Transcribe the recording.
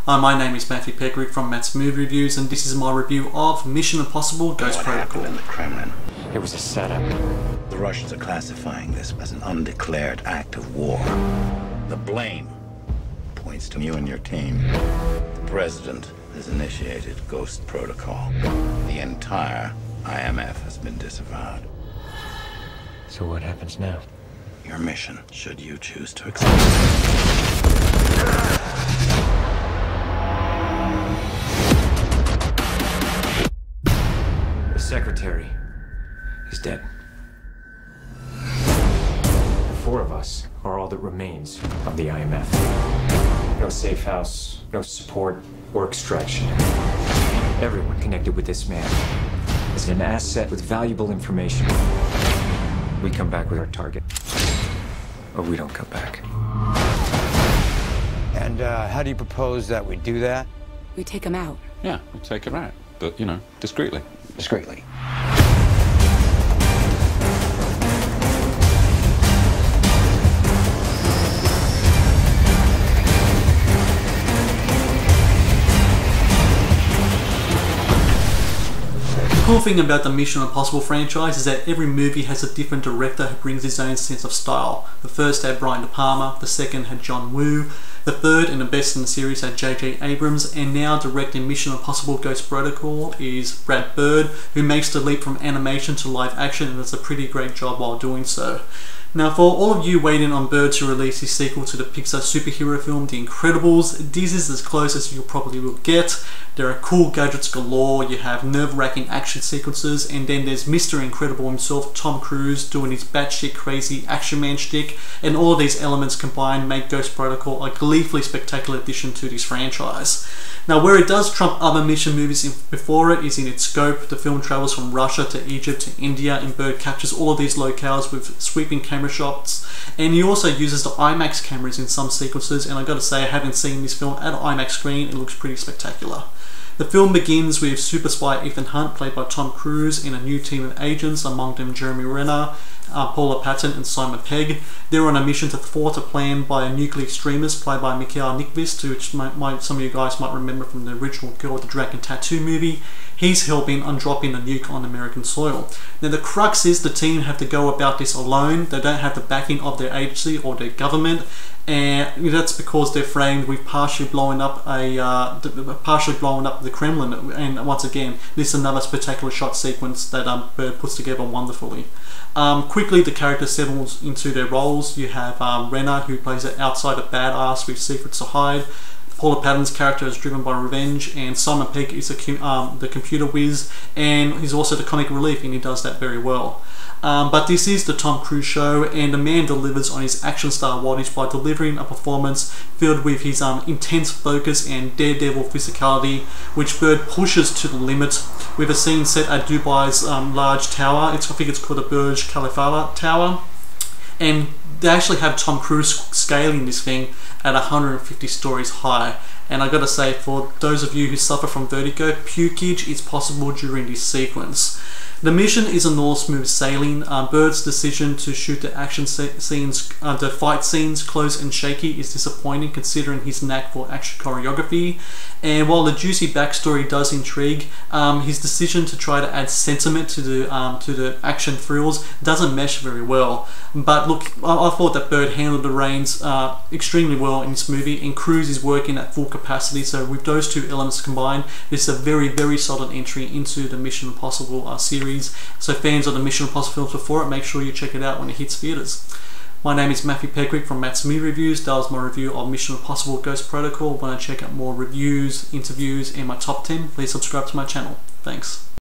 My name is Matthew Peckrick from Matt's Movie Reviews, and this is my review of Mission Impossible Ghost What Protocol. happened in the Kremlin? It was a setup. The Russians are classifying this as an undeclared act of war. The blame points to you and your team. The president has initiated Ghost Protocol. The entire IMF has been disavowed. So what happens now? Your mission, should you choose to accept it. The secretary is dead. The four of us are all that remains of the IMF. No safe house, no support or extraction. Everyone connected with this man is an asset with valuable information. We come back with our target, or we don't come back. And how do you propose that we do that? We take him out. Yeah, we'll take her out, but, you know, discreetly. Discreetly. The cool thing about the Mission Impossible franchise is that every movie has a different director who brings his own sense of style. The first had Brian De Palma, the second had John Woo, the third and the best in the series had J.J. Abrams, and now directing Mission Impossible Ghost Protocol is Brad Bird, who makes the leap from animation to live action and does a pretty great job while doing so. Now, for all of you waiting on Bird to release his sequel to the Pixar superhero film, The Incredibles, this is as close as you probably will get. There are cool gadgets galore, you have nerve-wracking action sequences, and then there's Mr. Incredible himself, Tom Cruise, doing his batshit crazy action man shtick, and all of these elements combined make Ghost Protocol a gleefully spectacular addition to this franchise. Now, where it does trump other Mission movies before it is in its scope. The film travels from Russia to Egypt to India, and Bird captures all of these locales with sweeping camera shots, and he also uses the IMAX cameras in some sequences, and I gotta say, I haven't seen this film at an IMAX screen. It looks pretty spectacular. The film begins with super spy Ethan Hunt, played by Tom Cruise, in a new team of agents, among them Jeremy Renner, Paula Patton and Simon Pegg. They're on a mission to thwart a plan by a nuclear extremist played by Mikhail Nyqvist, which some of you guys might remember from the original Girl with the Dragon Tattoo movie. He's helping on dropping a nuke on American soil. Now, the crux is the team have to go about this alone. They don't have the backing of their agency or their government, and that's because they're framed with partially blowing up the Kremlin. And once again, this is another spectacular shot sequence that Bird puts together wonderfully. Quickly, the characters settles into their roles. You have Renner, who plays an outsider badass with secrets to hide. Paula Patton's character is driven by revenge, and Simon Pegg is the computer whiz, and he's also the comic relief, and he does that very well. But this is the Tom Cruise show, and the man delivers on his action star wattage by delivering a performance filled with his intense focus and daredevil physicality, which Bird pushes to the limit, with a scene set at Dubai's large tower. I think it's called the Burj Khalifa Tower, and they actually have Tom Cruise scaling this thing at 150 stories high. And I gotta say, for those of you who suffer from vertigo, pukage is possible during this sequence. The mission isn't all smooth sailing. Bird's decision to shoot the action scenes, the fight scenes close and shaky is disappointing considering his knack for action choreography. And while the juicy backstory does intrigue, his decision to try to add sentiment to the action thrills doesn't mesh very well. But look, I thought that Bird handled the reins extremely well in this movie, and Cruise is working at full capacity. So with those two elements combined, this is a very, very solid entry into the Mission Impossible series. So fans of the Mission Impossible films before it, make sure you check it out when it hits theatres. My name is Matthew Peckrick from Matt's Movie Reviews. That was my review of Mission Impossible Ghost Protocol. When I check out more reviews, interviews, and my top 10, please subscribe to my channel. Thanks.